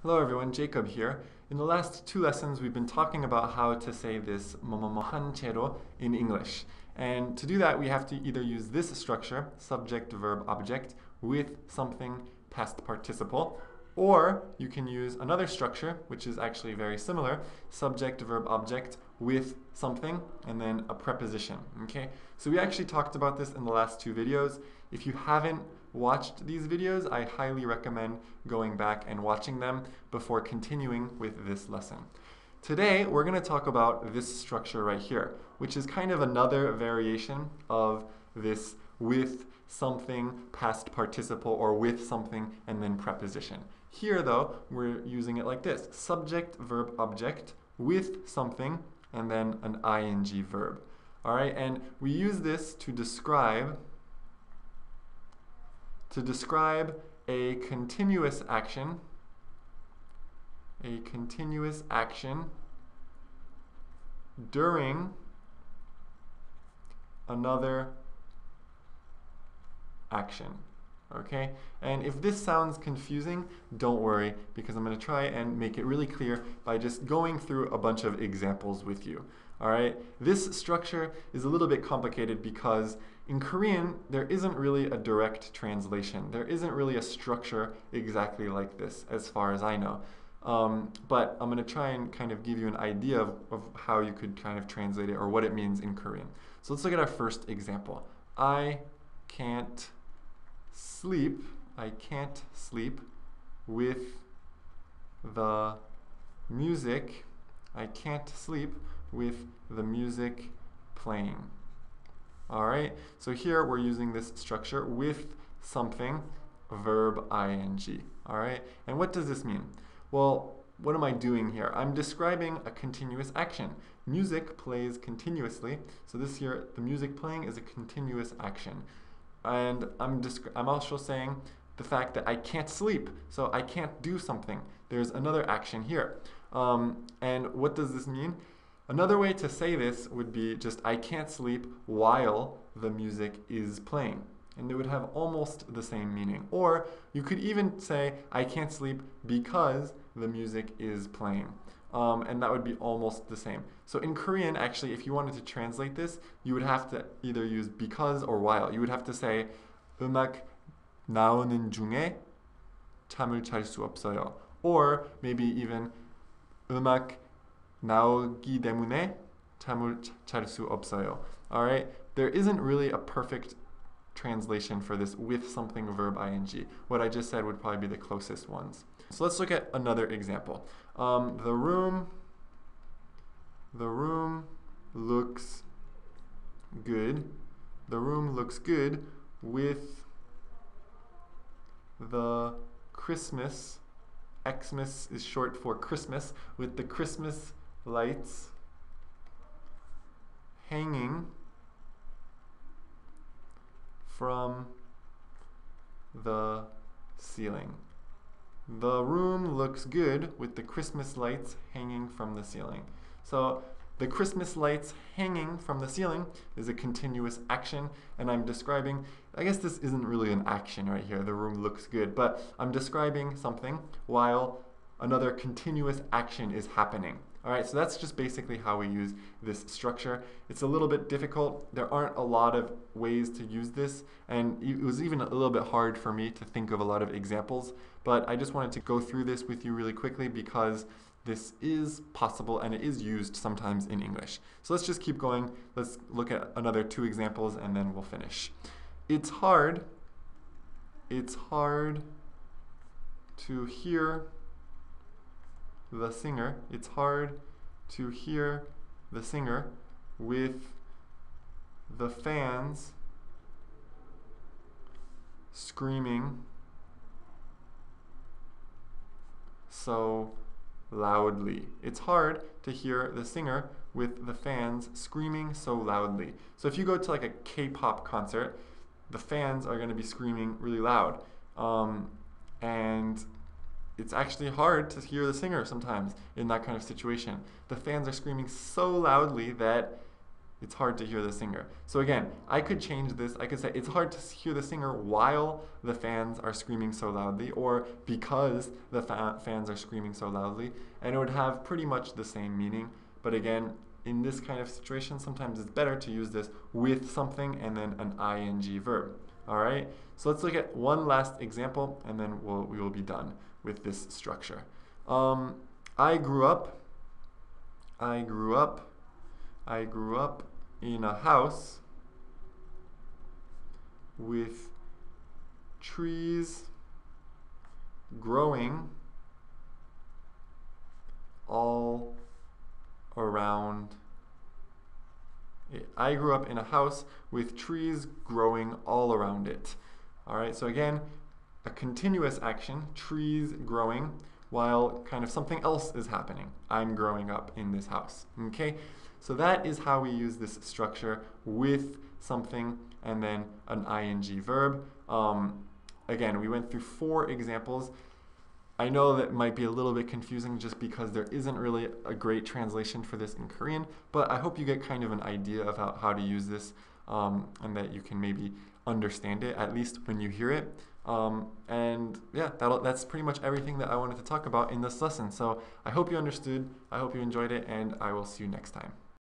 Hello everyone, Jacob here. In the last two lessons, we've been talking about how to say this 뭐뭐뭐한 채로 in English. And to do that, we have to either use this structure, subject, verb, object, with something past participle, or you can use another structure, which is actually very similar, subject, verb, object, with something, and then a preposition, okay? So we actually talked about this in the last two videos. If you haven't watched these videos, I highly recommend going back and watching them before continuing with this lesson. Today, we're going to talk about this structure right here, which is kind of another variation of this with something past participle or with something and then preposition. Here though, we're using it like this: subject, verb, object with something and then an ing verb. All right, and we use this to describe a continuous action during another action. Okay, and if this sounds confusing, don't worry, because I'm going to try and make it really clear by just going through a bunch of examples with you. All right, this structure is a little bit complicated because in Korean there isn't really a direct translation. There isn't really a structure exactly like this as far as I know. But I'm going to try and kind of give you an idea of how you could kind of translate it or what it means in Korean. So let's look at our first example. I can't sleep with the music. I can't sleep with the music playing. All right, so here we're using this structure with something, verb ing. All right, and what does this mean? Well, what am I doing here? I'm describing a continuous action. Music plays continuously, so this here, the music playing is a continuous action. And I'm also saying the fact that I can't sleep, so I can't do something. There's another action here. And what does this mean? Another way to say this would be just I can't sleep while the music is playing. And it would have almost the same meaning. Or you could even say I can't sleep because the music is playing. And that would be almost the same. So in Korean, actually, if you wanted to translate this, you would have to either use because or while. You would have to say 음악 나오는 중에 잠을 잘 수 없어요. Or maybe even 음악 나오기 때문에 잠을 잘 수 없어요. All right? There isn't really a perfect translation for this with something verb ing. What I just said would probably be the closest ones. So let's look at another example. The room looks good. The room looks good with the Christmas. Xmas is short for Christmas, with the Christmas lights hanging from the ceiling. The room looks good with the Christmas lights hanging from the ceiling. So the Christmas lights hanging from the ceiling is a continuous action, and I'm describing, I guess this isn't really an action right here, the room looks good, but I'm describing something while another continuous action is happening. All right, so that's just basically how we use this structure. It's a little bit difficult. There aren't a lot of ways to use this, and it was even a little bit hard for me to think of a lot of examples, but I just wanted to go through this with you really quickly because this is possible and it is used sometimes in English. So let's just keep going. Let's look at another two examples and then we'll finish. It's hard to hear the singer. It's hard to hear the singer with the fans screaming so loudly. It's hard to hear the singer with the fans screaming so loudly. So if you go to like a K-pop concert, the fans are going to be screaming really loud. And it's actually hard to hear the singer sometimes in that kind of situation. The fans are screaming so loudly that It's hard to hear the singer. So again, I could change this. I could say it's hard to hear the singer while the fans are screaming so loudly, or because the fans are screaming so loudly, and it would have pretty much the same meaning. But again, in this kind of situation, sometimes it's better to use this with something and then an ing verb. All right, so let's look at one last example, and then we will be done with this structure. I grew up in a house with trees growing all around it. I grew up in a house with trees growing all around it. All right, so again, a continuous action, trees growing, while kind of something else is happening. I'm growing up in this house. Okay, so that is how we use this structure with something and then an ing verb. Again, we went through 4 examples. I know that might be a little bit confusing just because there isn't really a great translation for this in Korean, but I hope you get kind of an idea of how to use this and that you can maybe understand it, at least when you hear it. And yeah, that's pretty much everything that I wanted to talk about in this lesson. So I hope you understood, I hope you enjoyed it, and I will see you next time.